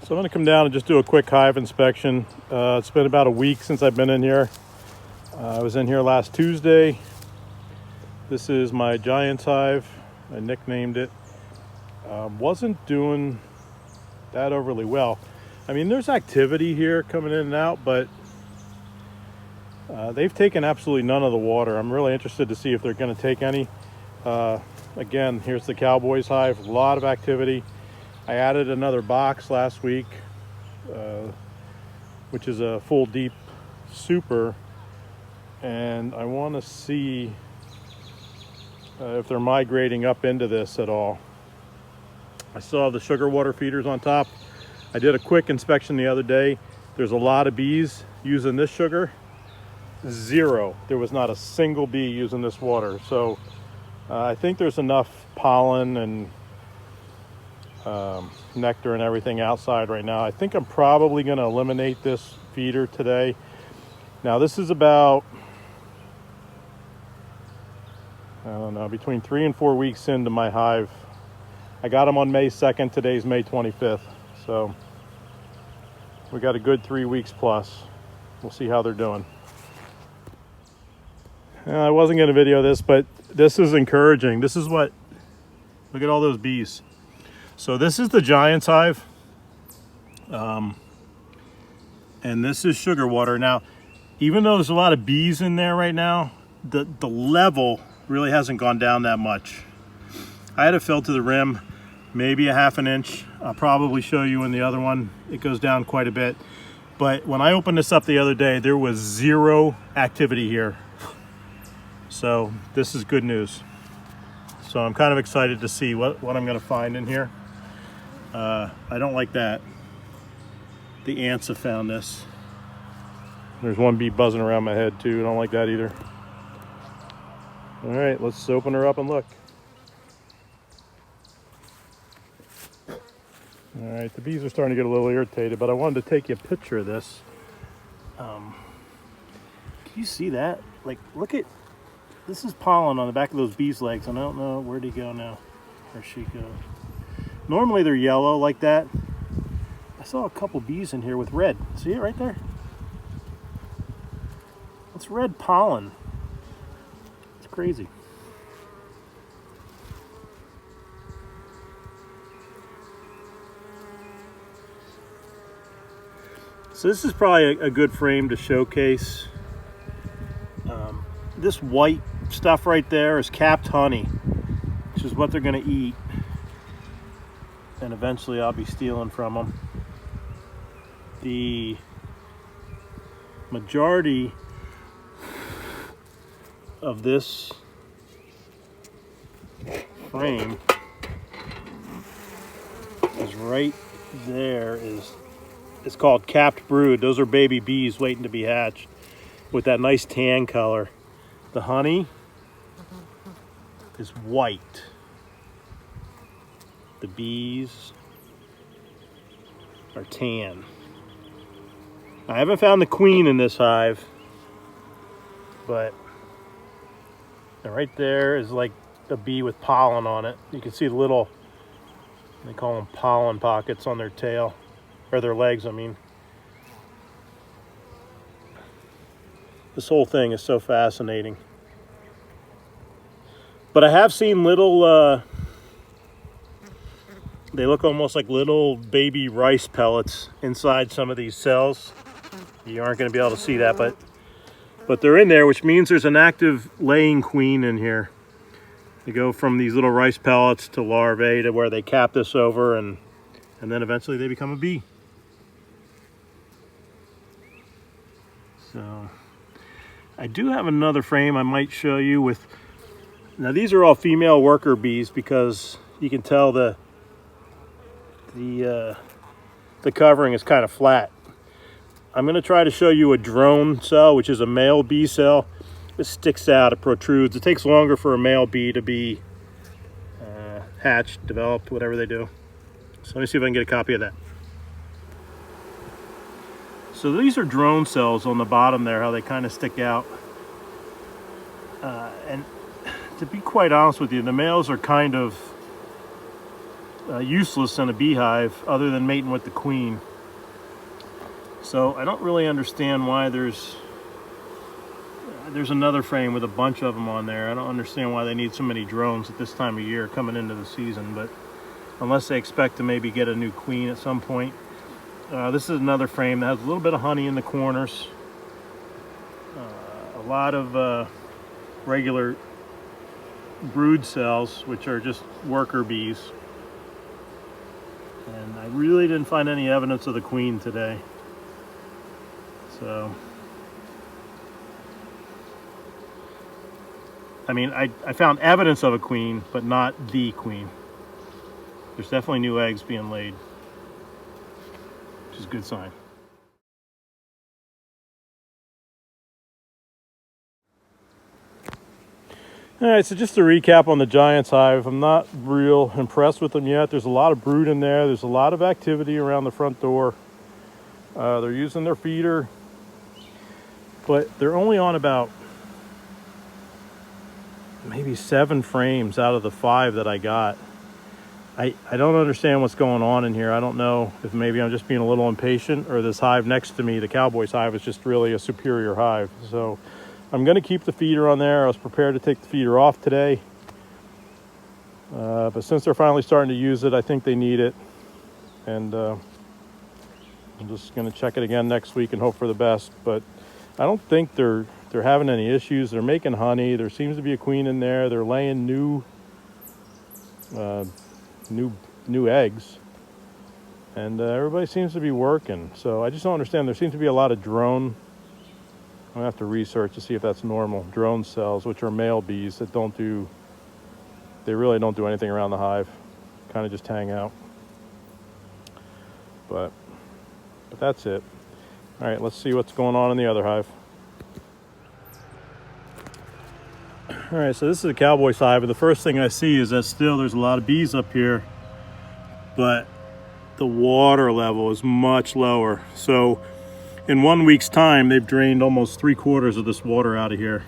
So I'm going to come down and just do a quick hive inspection. It's been about a week since I've been in here. I was in here last Tuesday. This is my Giant's hive. I nicknamed it. Wasn't doing that overly well. I mean, there's activity here coming in and out, but they've taken absolutely none of the water. I'm really interested to see if they're going to take any. Again, here's the Cowboy's hive. A lot of activity. I added another box last week, which is a full deep super, and I want to see if they're migrating up into this at all. I still have the sugar water feeders on top. I did a quick inspection the other day. There's a lot of bees using this sugar. Zero. There was not a single bee using this water. So I think there's enough pollen and nectar and everything outside right now. I think I'm probably going to eliminate this feeder today. Now this is about, I don't know, between 3 and 4 weeks into my hive. I got them on May 2nd. Today's May 25th. So we got a good 3 weeks plus. We'll see how they're doing. I wasn't going to video this, but this is encouraging. This is what, look at all those bees. So this is the Giant's hive. And this is sugar water. Now, even though there's a lot of bees in there right now, the level really hasn't gone down that much. I had it filled to the rim, maybe a ½ inch. I'll probably show you in the other one. It goes down quite a bit. But when I opened this up the other day, there was zero activity here. So this is good news. So I'm kind of excited to see what I'm going to find in here. I don't like that. The ants have found this. There's one bee buzzing around my head too. I don't like that either. All right, let's open her up and look. All right, the bees are starting to get a little irritated, but I wanted to take you a picture of this. Can you see that? Like, look at, this is pollen on the back of those bees' legs, and I don't know, where'd he go now? Where'd she go? Normally they're yellow like that. I saw a couple bees in here with red. See it right there? It's red pollen. It's crazy. So this is probably a good frame to showcase. This white stuff right there is capped honey, which is what they're going to eat. And eventually I'll be stealing from them. The majority of this frame is right there. It's called capped brood. Those are baby bees waiting to be hatched with that nice tan color. The honey is white. The bees are tan. I haven't found the queen in this hive, but right there is like a bee with pollen on it. You can see the little, they call them pollen pockets on their tail, or their legs, I mean. This whole thing is so fascinating. But I have seen little, they look almost like little baby rice pellets inside some of these cells. You aren't going to be able to see that, but they're in there, which means there's an active laying queen in here. They go from these little rice pellets to larvae to where they cap this over, and then eventually they become a bee. So I do have another frame I might show you with, now these are all female worker bees because you can tell the covering is kind of flat. I'm going to try to show you a drone cell, which is a male bee cell. It sticks out, it protrudes. It takes longer for a male bee to be hatched, developed, whatever they do. So let me see if I can get a copy of that. So these are drone cells on the bottom there, how they kind of stick out. And to be quite honest with you, the males are kind of useless in a beehive other than mating with the queen. So I don't really understand why there's another frame with a bunch of them on there. I don't understand why they need so many drones at this time of year coming into the season, but unless they expect to maybe get a new queen at some point. This is another frame that has a little bit of honey in the corners. A lot of regular brood cells, which are just worker bees. And I really didn't find any evidence of the queen today. So, I mean, I found evidence of a queen, but not the queen. There's definitely new eggs being laid, which is a good sign. All right, so just to recap on the Giants hive, I'm not real impressed with them yet. There's a lot of brood in there. There's a lot of activity around the front door. They're using their feeder, but they're only on about maybe 7 frames out of the 5 that I got. I don't understand what's going on in here. I don't know if maybe I'm just being a little impatient, or this hive next to me, the Cowboy Side, is just really a superior hive. So I'm going to keep the feeder on there. I was prepared to take the feeder off today. But since they're finally starting to use it, I think they need it. And I'm just going to check it again next week and hope for the best. But I don't think they're having any issues. They're making honey. There seems to be a queen in there. They're laying new eggs. And everybody seems to be working. So I just don't understand. There seems to be a lot of drone. I'm gonna have to research to see if that's normal. Drone cells, which are male bees that they really don't do anything around the hive. Kind of just hang out. But that's it. All right, let's see what's going on in the other hive. All right, so this is a Cowboy Side, but the first thing I see is that still there's a lot of bees up here, but the water level is much lower. So in 1 week's time, they've drained almost 3/4 of this water out of here.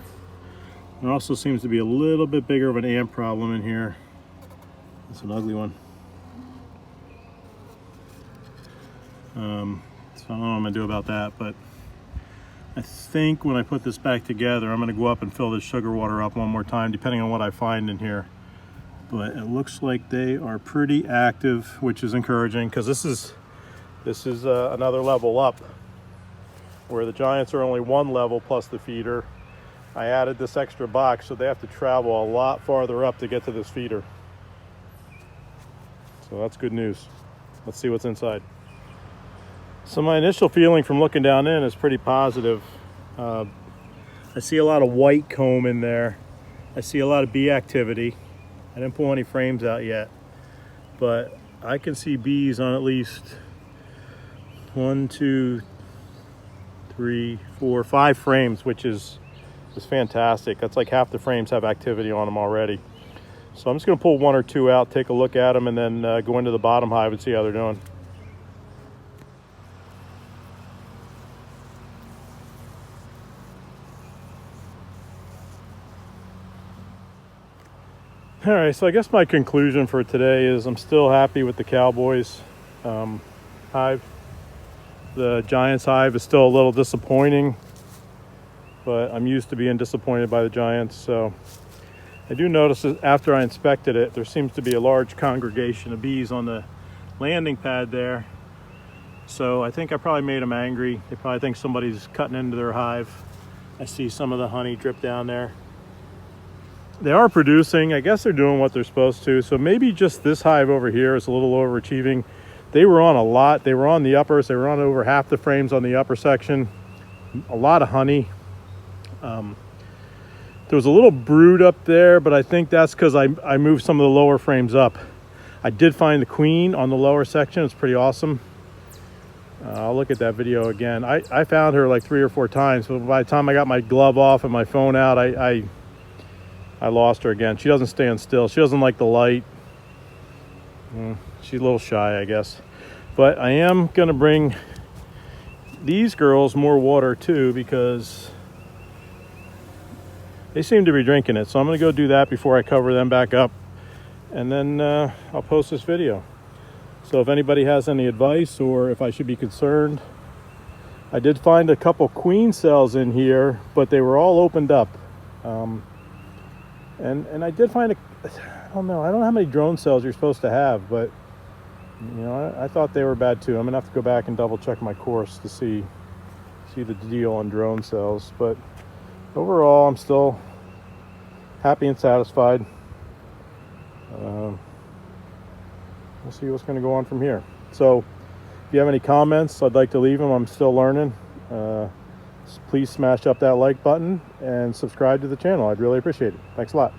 There also seems to be a little bit bigger of an ant problem in here. That's an ugly one. So I don't know what I'm gonna do about that, but I think when I put this back together, I'm gonna go up and fill this sugar water up one more time, depending on what I find in here. But it looks like they are pretty active, which is encouraging, because this is another level up, where the Giants are only 1 level plus the feeder. I added this extra box, so they have to travel a lot farther up to get to this feeder. So that's good news. Let's see what's inside. So my initial feeling from looking down in is pretty positive. I see a lot of white comb in there. I see a lot of bee activity. I didn't pull any frames out yet, but I can see bees on at least 1, 2, 3, 4, 5 frames, which is fantastic. That's like half the frames have activity on them already. So I'm just going to pull 1 or 2 out, take a look at them, and then go into the bottom hive and see how they're doing. All right, so I guess my conclusion for today is I'm still happy with the Cowboys hive. The Giants hive is still a little disappointing, but I'm used to being disappointed by the Giants. So I do notice that after I inspected it, there seems to be a large congregation of bees on the landing pad there. So I think I probably made them angry. They probably think somebody's cutting into their hive. I see some of the honey drip down there. They are producing. I guess they're doing what they're supposed to. So maybe just this hive over here is a little overachieving. They were on a lot. They were on the uppers. They were on over half the frames on the upper section. A lot of honey. There was a little brood up there, but I think that's because I moved some of the lower frames up. I did find the queen on the lower section. It's pretty awesome. I'll look at that video again. I found her like 3 or 4 times, but by the time I got my glove off and my phone out, I lost her again. She doesn't stand still. She doesn't like the light. She's a little shy, I guess. But I am going to bring these girls more water too, because they seem to be drinking it. So I'm going to go do that before I cover them back up. and then I'll post this video. So if anybody has any advice or if I should be concerned, I did find a couple queen cells in here, but they were all opened up. And I did find I don't know how many drone cells you're supposed to have, but you know, I thought they were bad too. I'm gonna have to go back and double check my course to see the deal on drone cells. But overall, I'm still happy and satisfied. We'll see what's going to go on from here. So if you have any comments, I'd like to leave them. I'm still learning. Please smash up that like button and subscribe to the channel. I'd really appreciate it. Thanks a lot.